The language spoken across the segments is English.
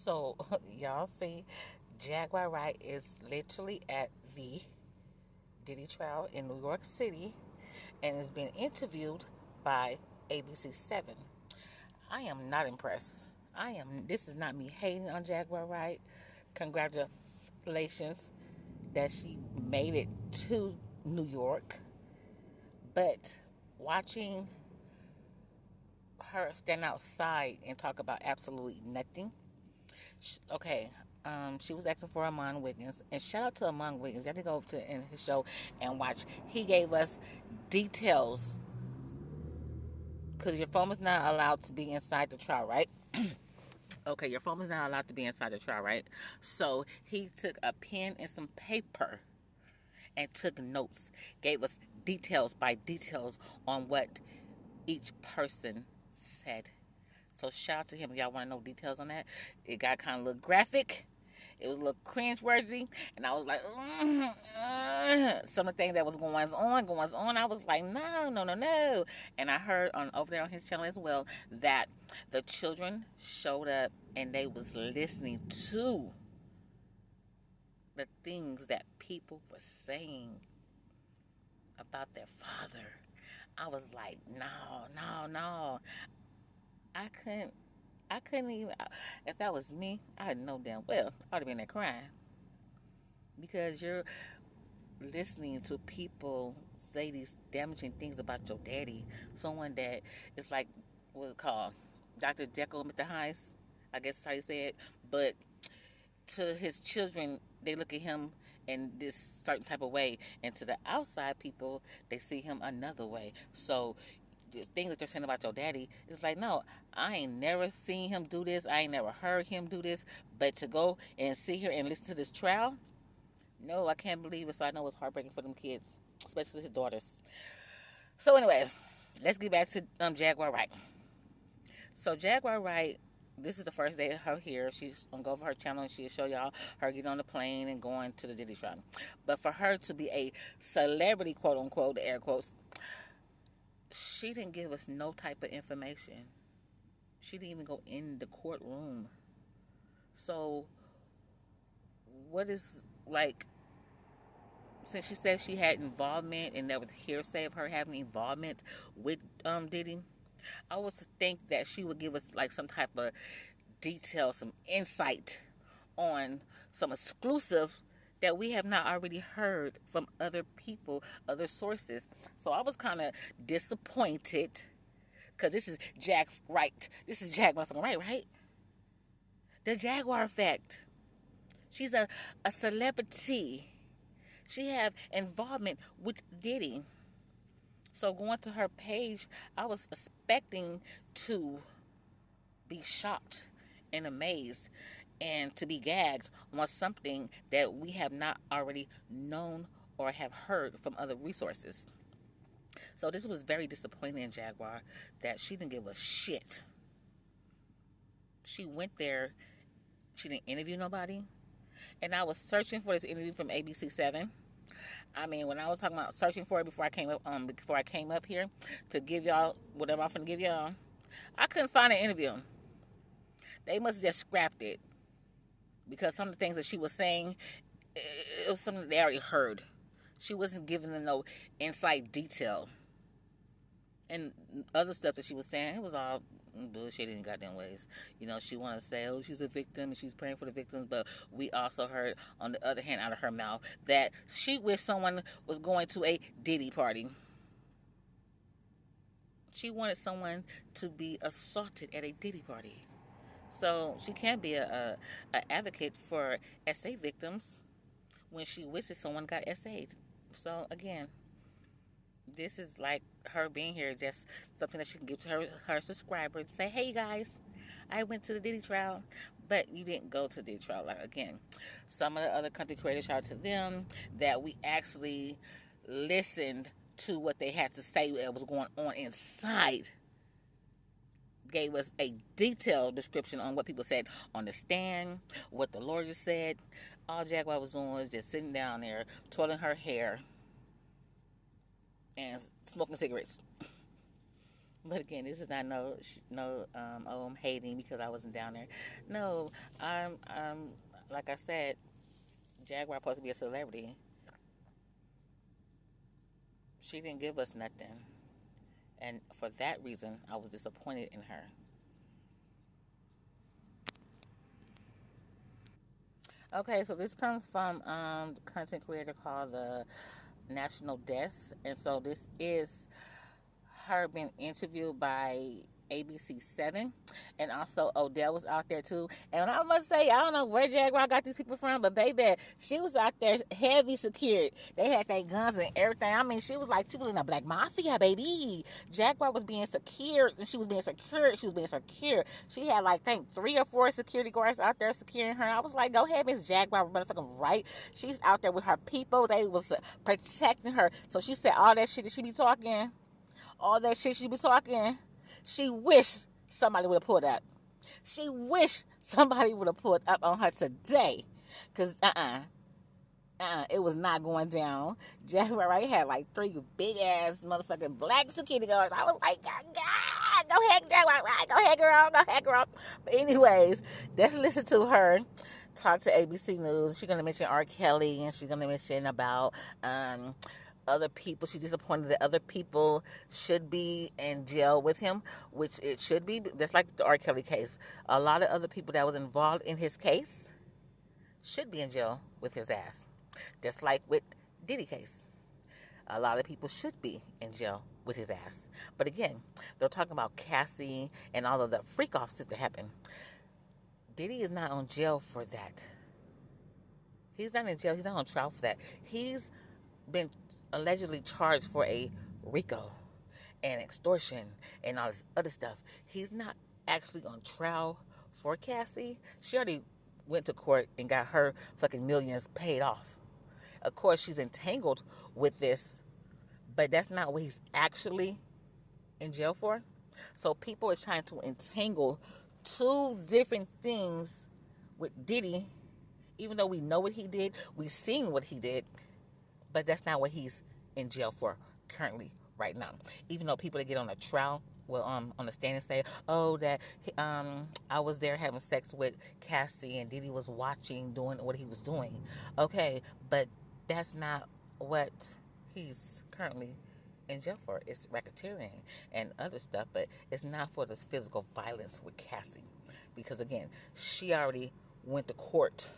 So, y'all see, Jaguar Wright is literally at the Diddy trial in New York City and is being interviewed by ABC 7. I am not impressed. This is not me hating on Jaguar Wright. Congratulations that she made it to New York. But watching her stand outside and talk about absolutely nothing. Okay, she was asking for Amon Wiggins, and shout out to Amon Wiggins. You have to go over to in his show and watch. He gave us details because your phone is not allowed to be inside the trial, right? Okay, your phone is not allowed to be inside the trial, right? So he took a pen and some paper and took notes, gave us details by details on what each person said. So shout out to him if y'all want to know details on that. It got kind of a little graphic. It was a little cringe-worthy, and I was like, some of the things that was going on. I was like, no, no, no, no. And I heard over there on his channel as well that the children showed up and they was listening to the things that people were saying about their father. I was like, no, no, no. I couldn't even. If that was me, I'd know damn well I'd have been there crying. Because you're listening to people say these damaging things about your daddy. Someone that is like, what is it called? Dr. Jekyll, Mr. Hyde. I guess that's how you say it. But to his children, they look at him in this certain type of way. And to the outside people, they see him another way. So the things that you're saying about your daddy, it's like, no, I ain't never seen him do this. I ain't never heard him do this. But to go and sit here and listen to this trial, no, I can't believe it. So I know it's heartbreaking for them kids, especially his daughters. So anyways, let's get back to Jaguar Wright. So Jaguar Wright, this is the first day of her here. She's going to go over her channel and she'll show y'all her getting on the plane and going to the Diddy trial. But for her to be a celebrity, quote unquote, air quotes, she didn't give us no type of information. She didn't even go in the courtroom. So, what is, like, since she said she had involvement and there was hearsay of her having involvement with Diddy, I was think that she would give us, like, some type of detail, some insight on some exclusive that we have not already heard from other people, other sources. So I was kind of disappointed because this is Jag Wright. This is Jag motherfucking Wright, right? The Jaguar effect. She's a celebrity. She have involvement with Diddy. So going to her page, I was expecting to be shocked and amazed and to be gagged on something that we have not already known or have heard from other resources. So this was very disappointing in Jaguar that she didn't give a shit. She went there, she didn't interview nobody, and I was searching for this interview from ABC 7. I mean, when I was talking about searching for it before I came up here to give y'all whatever I'm finna give y'all, I couldn't find an interview. They must have just scrapped it because some of the things that she was saying, it was something they already heard. She wasn't giving them no inside detail. And other stuff that she was saying, it was all bullshit in goddamn ways. You know, she wanted to say, oh, she's a victim and she's praying for the victims. But we also heard, on the other hand, out of her mouth, that she wished someone was going to a Diddy party. She wanted someone to be assaulted at a Diddy party. So she can't be a advocate for SA victims when she wishes someone got SA'd. So again, this is like her being here, just something that she can give to her subscribers. Say, hey guys, I went to the Diddy trial, but you didn't go to the Diddy trial. Like, again, some of the other content creators, shout out to them, that we actually listened to what they had to say that was going on inside. Gave us a detailed description on what people said on the stand, what the lawyer said. All Jaguar was doing was just sitting down there, twirling her hair, and smoking cigarettes. But again, this is not oh, I'm hating because I wasn't down there. No, I'm like I said, Jaguar supposed to be a celebrity. She didn't give us nothing, and for that reason, I was disappointed in her. Okay, so this comes from the content creator called the National Desk, and so this is her being interviewed by ABC7, and also Odell was out there too. And I must say, I don't know where Jaguar got these people from, but baby, she was out there heavy secured. They had their guns and everything. I mean, she was in a black mafia, baby. Jaguar was being secured, and she was being secured. She was being secured. She had like, I think 3 or 4 security guards out there securing her. I was like, go ahead, Miss Jaguar, motherfucking right. She's out there with her people. They was protecting her. So she said all that shit that she be talking. All that shit she be talking, she wished somebody would have pulled up. She wished somebody would have pulled up on her today. Because, it was not going down. Jaguar right had like 3 big-ass motherfucking black security guards. I was like, God, go ahead, Jaguar, right? Go ahead, girl, go ahead, girl. But anyways, let's listen to her talk to ABC News. She's going to mention R. Kelly, and she's going to mention about other people. She's disappointed that other people should be in jail with him, which it should be. That's like the R. Kelly case. A lot of other people that was involved in his case should be in jail with his ass. Just like with Diddy case. A lot of people should be in jail with his ass. But again, they're talking about Cassie and all of the freak-offs that happened. Diddy is not on jail for that. He's not in jail. He's not on trial for that. He's been allegedly charged for a RICO and extortion and all this other stuff. He's not actually on trial for Cassie. She already went to court and got her fucking millions paid off. Of course, she's entangled with this, but that's not what he's actually in jail for. So people are trying to entangle 2 different things with Diddy, even though we know what he did, we've seen what he did, but that's not what he's in jail for currently right now. Even though people that get on a trial will on the stand and say, oh, that I was there having sex with Cassie and Diddy was watching, doing what he was doing. Okay, but that's not what he's currently in jail for. It's racketeering and other stuff, but it's not for this physical violence with Cassie. Because again, she already went to court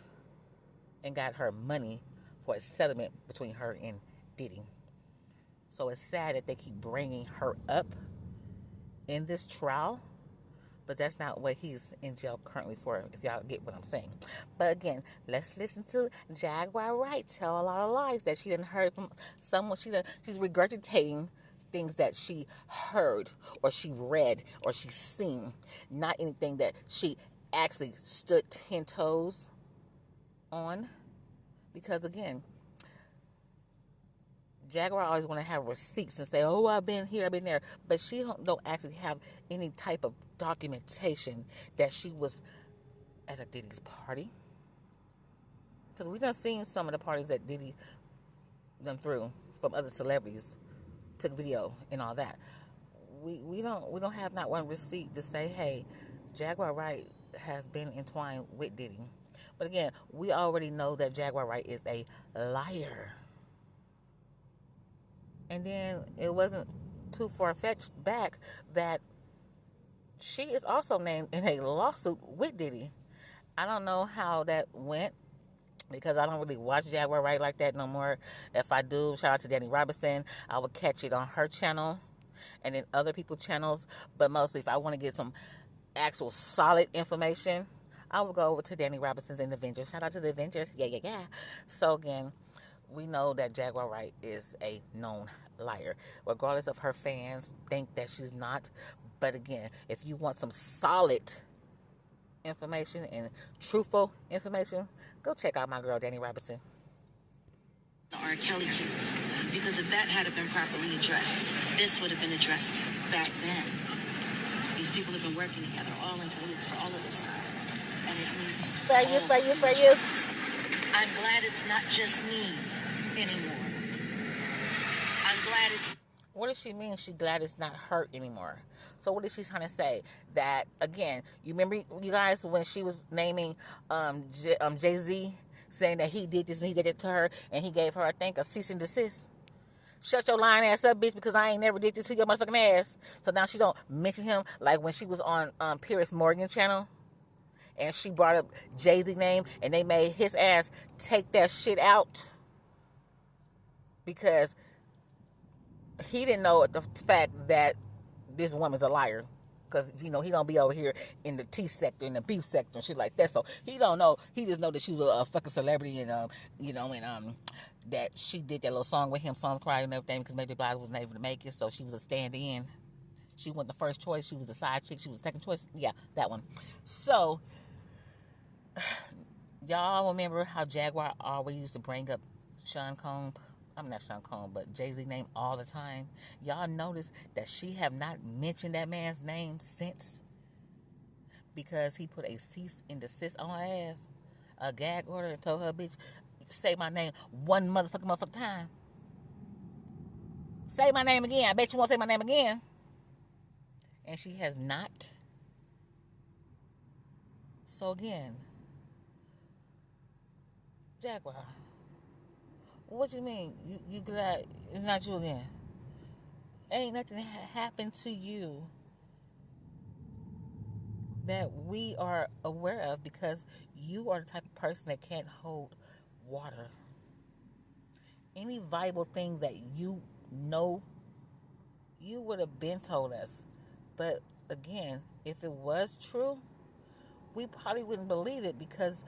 and got her money for a settlement between her and Diddy. So it's sad that they keep bringing her up in this trial, but that's not what he's in jail currently for, if y'all get what I'm saying. But again, let's listen to Jaguar Wright tell a lot of lies that she didn't heard from someone. She's regurgitating things that she heard or she read or she seen, not anything that she actually stood 10 toes on. Because again, Jaguar always want to have receipts and say, oh, I've been here, I've been there. But she don't actually have any type of documentation that she was at a Diddy's party. Because we done seen some of the parties that Diddy done through from other celebrities, took video and all that. We don't have not one receipt to say, hey, Jaguar Wright has been entwined with Diddy. But again, we already know that Jaguar Wright is a liar. And then it wasn't too far-fetched back that she is also named in a lawsuit with Diddy. I don't know how that went because I don't really watch Jaguar Wright like that no more. If I do, shout out to Danny Robinson. I will catch it on her channel and then other people's channels. But mostly if I want to get some actual solid information, I will go over to Danny Robinson's and the Avengers. Shout out to the Avengers. Yeah. So again, we know that Jaguar Wright is a known liar. Regardless of her fans think that she's not. But again, if you want some solid information and truthful information, go check out my girl Danny Robinson. The R. Kelly case, because if that had been properly addressed, this would have been addressed back then. These people have been working together, all in cahoots for all of this time. And it needs fair use. I'm glad it's not just me anymore. I'm glad it's... What does she mean she's glad it's not hurt anymore? So what is she trying to say? That, again, you remember, you guys, when she was naming Jay-Z, saying that he did this and he did it to her, and he gave her, I think, a cease and desist? Shut your lying ass up, bitch, because I ain't never did this to your motherfucking ass. So now she don't mention him, like when she was on Piers Morgan channel, and she brought up Jay-Z's name, and they made his ass take that shit out because he didn't know the fact that this woman's a liar. Because, he don't be over here in the tea sector, in the beef sector, and shit like that. So he don't know. He just know that she was a fucking celebrity, and, that she did that little song with him, Songs Cry and everything, because Mary J. Blige wasn't able to make it, so she was a stand-in. She wasn't the first choice. She was the side chick. She was the second choice. Yeah, that one. So, y'all remember how Jaguar always used to bring up Sean Combs? I'm not Sean Combs, but Jay-Z's name all the time. Y'all notice that she have not mentioned that man's name since, because he put a cease and desist on her ass, a gag order, and told her, bitch, say my name one motherfucking time. Say my name again. I bet you won't say my name again. And she has not. So again, Jaguar, what you mean? You glad it's not you again? Ain't nothing happened to you that we are aware of, because you are the type of person that can't hold water. Any viable thing that you know, you would have been told us. But again, if it was true, we probably wouldn't believe it, because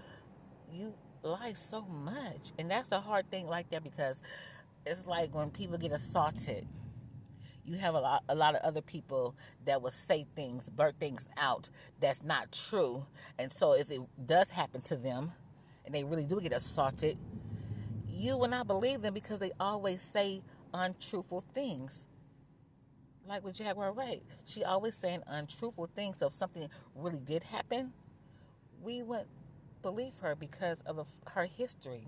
you lie so much. And that's a hard thing like that, because it's like when people get assaulted, you have a lot of other people that will say things, blurt things out that's not true. And so if it does happen to them and they really do get assaulted, you will not believe them, because they always say untruthful things. Like with Jaguar Wright, she always saying untruthful things. So if something really did happen, we wouldn't believe her because of her history.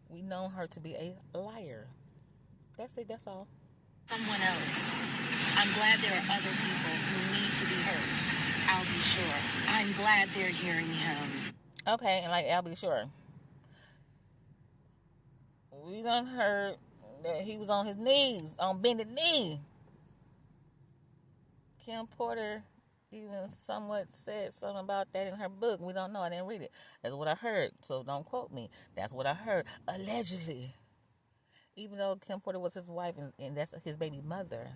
We know her to be a liar. That's it. That's all. Someone else. I'm glad there are other people who need to be heard. I'll be sure. I'm glad they're hearing him. Okay, and like I'll be sure. We done heard that he was on his knees, on bended knee. Kim Porter even somewhat said something about that in her book. We don't know. I didn't read it. That's what I heard. So don't quote me. That's what I heard. Allegedly. Even though Kim Porter was his wife and that's his baby mother.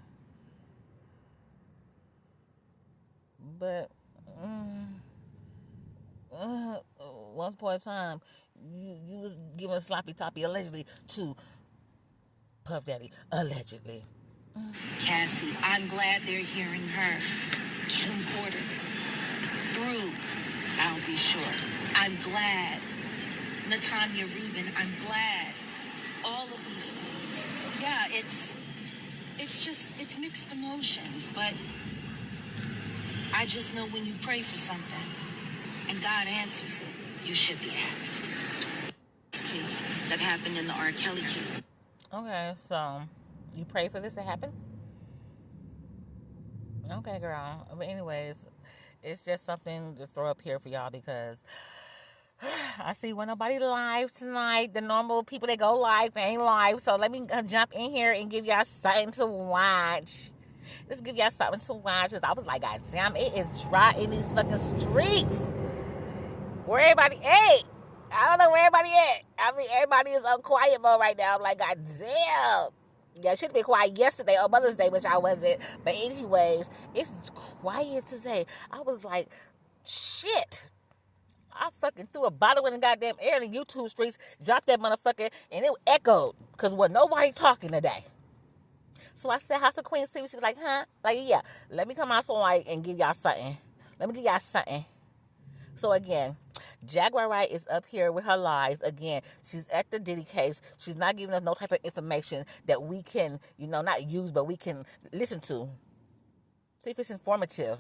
But once upon a time, you was giving sloppy toppy allegedly to Puff Daddy. Allegedly. Cassie, I'm glad they're hearing her. Kim Porter. Through, I'll be sure. I'm glad. Latanya Rubin, I'm glad. All of these things. So yeah, it's mixed emotions, but I just know when you pray for something and God answers it, you should be happy. This case that happened in the R. Kelly case. Okay, so you pray for this to happen? Okay, girl. But anyways, it's just something to throw up here for y'all, because I see when nobody live tonight. The normal people that go live ain't live. So let me jump in here and give y'all something to watch. Let's give y'all something to watch. Because I was like, God damn, it is dry in these fucking streets. Where everybody at? I don't know where everybody at. I mean, everybody is on quiet mode right now. I'm like, God damn. Yeah, I should have been quiet yesterday on Mother's Day, which I wasn't. But anyways, it's quiet today. I was like, shit. I fucking threw a bottle in the goddamn air in the YouTube streets, dropped that motherfucker, and it echoed. Because wasn't nobody talking today. So I said, House of Queens TV. She was like, huh? Like, yeah, let me come out so like and give y'all something. Let me give y'all something. So again, Jaguar Wright is up here with her lies. Again, she's at the Diddy case. She's not giving us no type of information that we can, not use, but we can listen to. See if it's informative.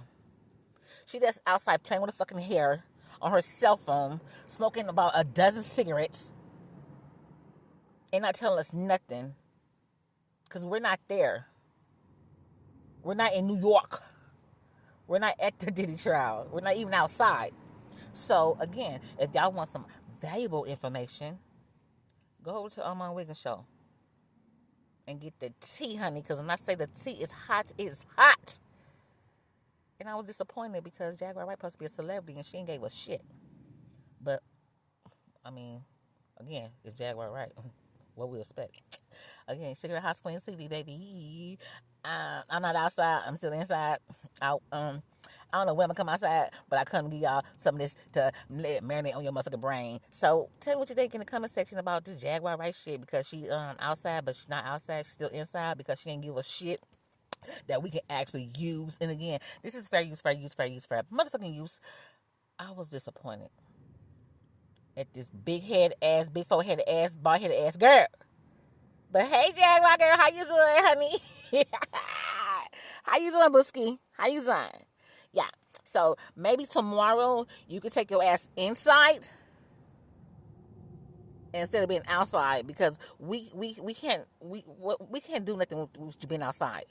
She just outside playing with her fucking hair on her cell phone, smoking about a dozen cigarettes, and not telling us nothing. Because we're not there. We're not in New York. We're not at the Diddy trial. We're not even outside. So, again, if y'all want some valuable information, go over to my Wiggins show and get the tea, honey. Because when I say the tea is hot, it's hot. And I was disappointed because Jaguar Wright supposed to be a celebrity and she ain't gave a shit. But, I mean, again, it's Jaguar Wright. What we expect. Again, Sugar House Queen TV, baby. I'm not outside. I'm still inside. I don't know when I'm going to come outside, but I come to give y'all some of this to marinate on your motherfucking brain. So, tell me what you think in the comment section about this Jaguar Wright shit, because she outside, but she's not outside. She's still inside because she ain't give a shit that we can actually use. And again, this is fair use, motherfucking use. I was disappointed at this big forehead ass, bald headed ass girl. But hey, Jaguar girl, how you doing, honey? How you doing, Booski? How you doing? Yeah. So maybe tomorrow you can take your ass inside instead of being outside, because we can't do nothing with you being outside.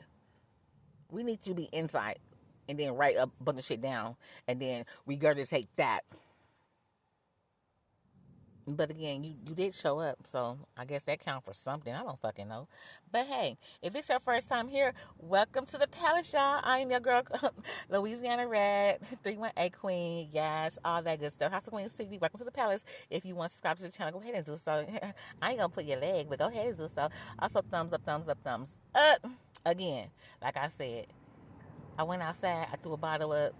We need you to be inside and then write a bunch of shit down and then regurgitate that. But again, you did show up, so I guess that counts for something. I don't fucking know. But hey, if it's your first time here, welcome to the palace, y'all. I am your girl, Louisiana Red, 318 Queen. Yes, all that good stuff. House of Queens TV, welcome to the palace. If you want to subscribe to the channel, go ahead and do so. I ain't gonna put your leg, but go ahead and do so. Also, thumbs up, thumbs up, thumbs up. Again, like I said, I went outside, I threw a bottle up.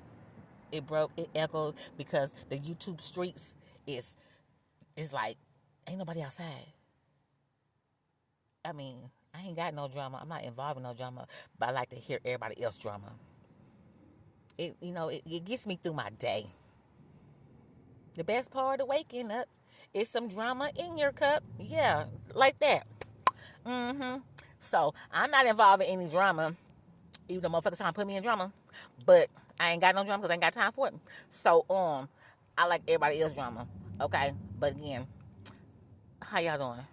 It broke, it echoed, because the YouTube streets is... It's like, ain't nobody outside. I mean, I ain't got no drama. I'm not involved in no drama, but I like to hear everybody else drama. It gets me through my day. The best part of waking up is some drama in your cup. Yeah, like that. So, I'm not involved in any drama, even though motherfuckers trying to put me in drama. But I ain't got no drama because I ain't got time for it. So, I like everybody else drama. Okay? But again, how y'all doing?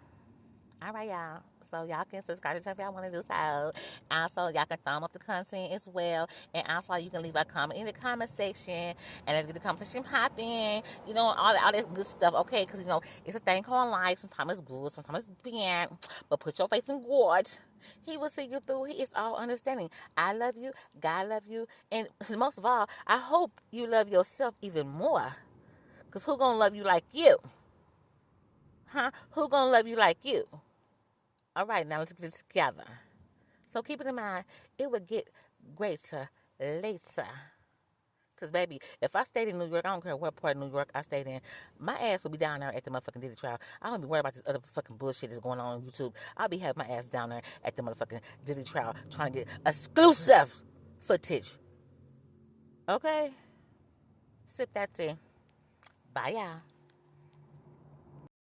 All right, y'all. So y'all can subscribe to the channel if y'all want to do so. Also, y'all can thumb up the content as well. And also, you can leave a comment in the comment section. And let's get the comment section popping. All that good stuff. Okay? Because, it's a thing called life. Sometimes it's good. Sometimes it's bad. But put your face in God. He will see you through. He is all understanding. I love you. God love you. And most of all, I hope you love yourself even more. Because who gonna love you like you? Huh? Who gonna love you like you? All right, now let's get it together. So keep it in mind, it will get greater later. Because, baby, if I stayed in New York, I don't care what part of New York I stayed in, my ass will be down there at the motherfucking Diddy trial. I don't be worried about this other fucking bullshit that's going on YouTube. I'll be having my ass down there at the motherfucking Diddy trial trying to get exclusive footage. Okay? Sip that tea. Bye, y'all.